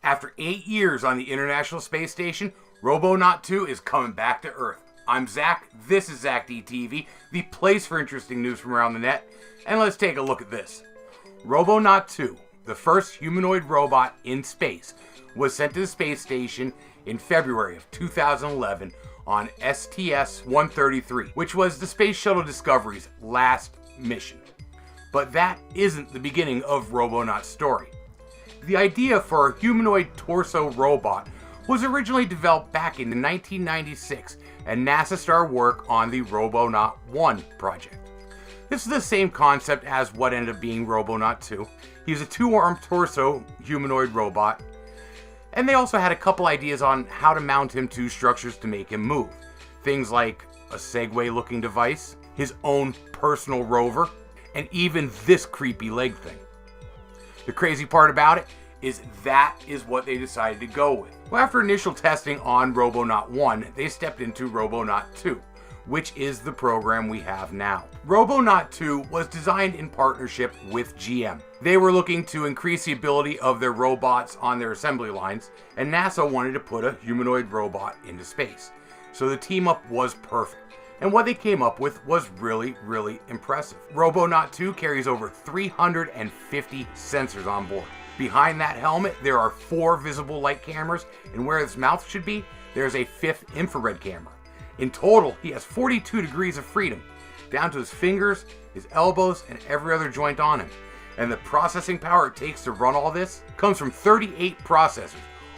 After 8 years on the International Space Station, Robonaut 2 is coming back to Earth. I'm Zach, this is ZakDTV, the place for interesting news from around the net, and let's take a look at this. Robonaut 2, the first humanoid robot in space, was sent to the space station in February of 2011 on STS-133, which was the Space Shuttle Discovery's last mission. But that isn't the beginning of Robonaut's story. The idea for a humanoid torso robot was originally developed back in 1996, and NASA started work on the Robonaut 1 project. This is the same concept as what ended up being Robonaut 2. He's a two-armed torso humanoid robot, and they also had a couple ideas on how to mount him to structures to make him move. Things like a Segway-looking device, his own personal rover, and even this creepy leg thing. The crazy part about it is that is what they decided to go with. Well, after initial testing on Robonaut 1, they stepped into Robonaut 2, which is the program we have now. Robonaut 2 was designed in partnership with GM. They were looking to increase the ability of their robots on their assembly lines, and NASA wanted to put a humanoid robot into space. So the team up was perfect. And what they came up with was really, really impressive. Robonaut 2 carries over 350 sensors on board. Behind that helmet, there are 4 visible light cameras, and where his mouth should be, there's a 5th infrared camera. In total, he has 42 degrees of freedom, down to his fingers, his elbows, and every other joint on him. And the processing power it takes to run all this comes from 38 processors,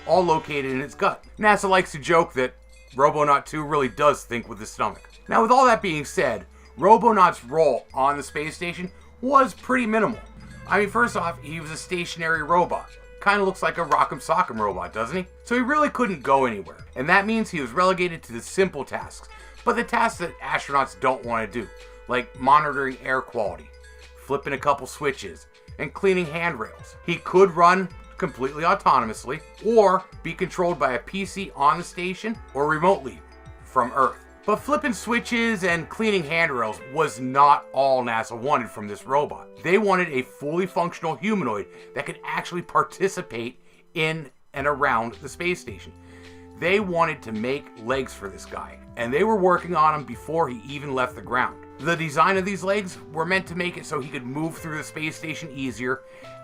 all located in his gut. NASA likes to joke that Robonaut 2 really does think with his stomach. Now, with all that being said, Robonaut's role on the space station was pretty minimal. I mean, first off, he was a stationary robot. Kind of looks like a Rock'em Sock'em robot, doesn't he? So he really couldn't go anywhere. And that means he was relegated to the simple tasks, but the tasks that astronauts don't want to do, like monitoring air quality, flipping a couple switches, and cleaning handrails. He could run completely autonomously, or be controlled by a PC on the station, or remotely from Earth. But flipping switches and cleaning handrails was not all NASA wanted from this robot. They wanted a fully functional humanoid that could actually participate in and around the space station. They wanted to make legs for this guy, and they were working on him before he even left the ground. The design of these legs were meant to make it so he could move through the space station easier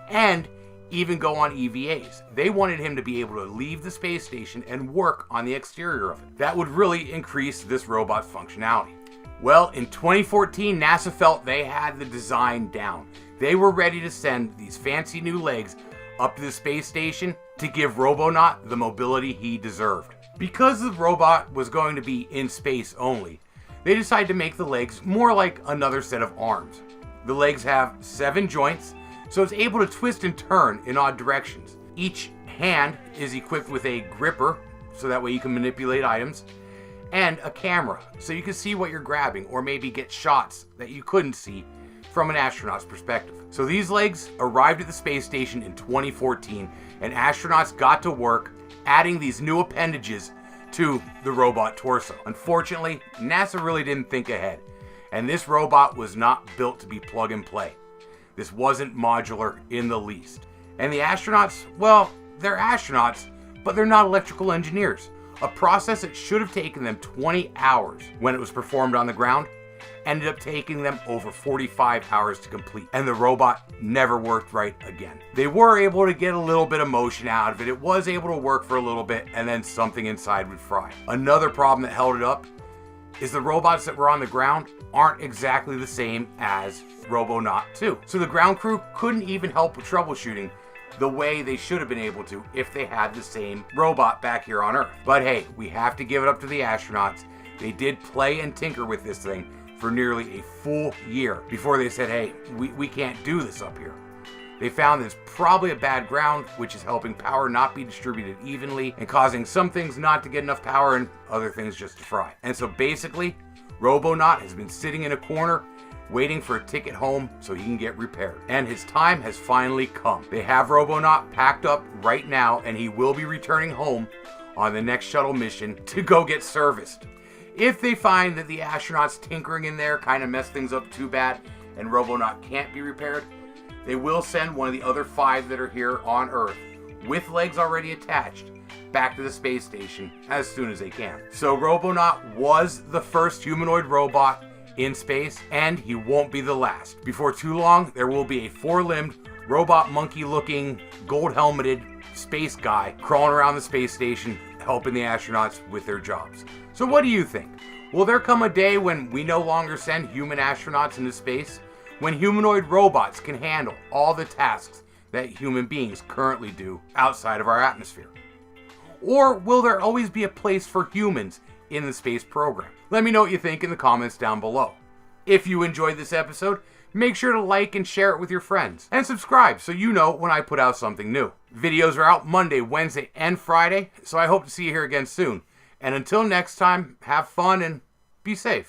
and even go on EVAs. They wanted him to be able to leave the space station and work on the exterior of it. That would really increase this robot's functionality. Well, in 2014, NASA felt they had the design down. They were ready to send these fancy new legs up to the space station to give Robonaut the mobility he deserved. Because the robot was going to be in space only, they decided to make the legs more like another set of arms. The legs have 7 joints, so it's able to twist and turn in odd directions. Each hand is equipped with a gripper, so that way you can manipulate items, and a camera, so you can see what you're grabbing, or maybe get shots that you couldn't see from an astronaut's perspective. So these legs arrived at the space station in 2014, and astronauts got to work adding these new appendages to the robot torso. Unfortunately, NASA really didn't think ahead, and this robot was not built to be plug and play. This wasn't modular in the least. And the astronauts, well, they're astronauts, but they're not electrical engineers. A process that should have taken them 20 hours when it was performed on the ground ended up taking them over 45 hours to complete. And the robot never worked right again. They were able to get a little bit of motion out of it. It was able to work for a little bit, and then something inside would fry. Another problem that held it up is the robots that were on the ground aren't exactly the same as Robonaut 2. So the ground crew couldn't even help with troubleshooting the way they should have been able to if they had the same robot back here on Earth. But hey, we have to give it up to the astronauts. They did play and tinker with this thing for nearly a full year before they said, hey, we can't do this up here. They found there's probably a bad ground, which is helping power not be distributed evenly and causing some things not to get enough power and other things just to fry. And so basically, Robonaut has been sitting in a corner waiting for a ticket home so he can get repaired. And his time has finally come. They have Robonaut packed up right now, and he will be returning home on the next shuttle mission to go get serviced. If they find that the astronauts tinkering in there kind of mess things up too bad and Robonaut can't be repaired, they will send one of the other 5 that are here on Earth with legs already attached, back to the space station as soon as they can. So Robonaut was the first humanoid robot in space, and he won't be the last. Before too long, there will be a four-limbed, robot monkey-looking, gold-helmeted space guy crawling around the space station, helping the astronauts with their jobs. So what do you think? Will there come a day when we no longer send human astronauts into space? When humanoid robots can handle all the tasks that human beings currently do outside of our atmosphere? Or will there always be a place for humans in the space program? Let me know what you think in the comments down below. If you enjoyed this episode, make sure to like and share it with your friends. And subscribe so you know when I put out something new. Videos are out Monday, Wednesday, and Friday, so I hope to see you here again soon. And until next time, have fun and be safe.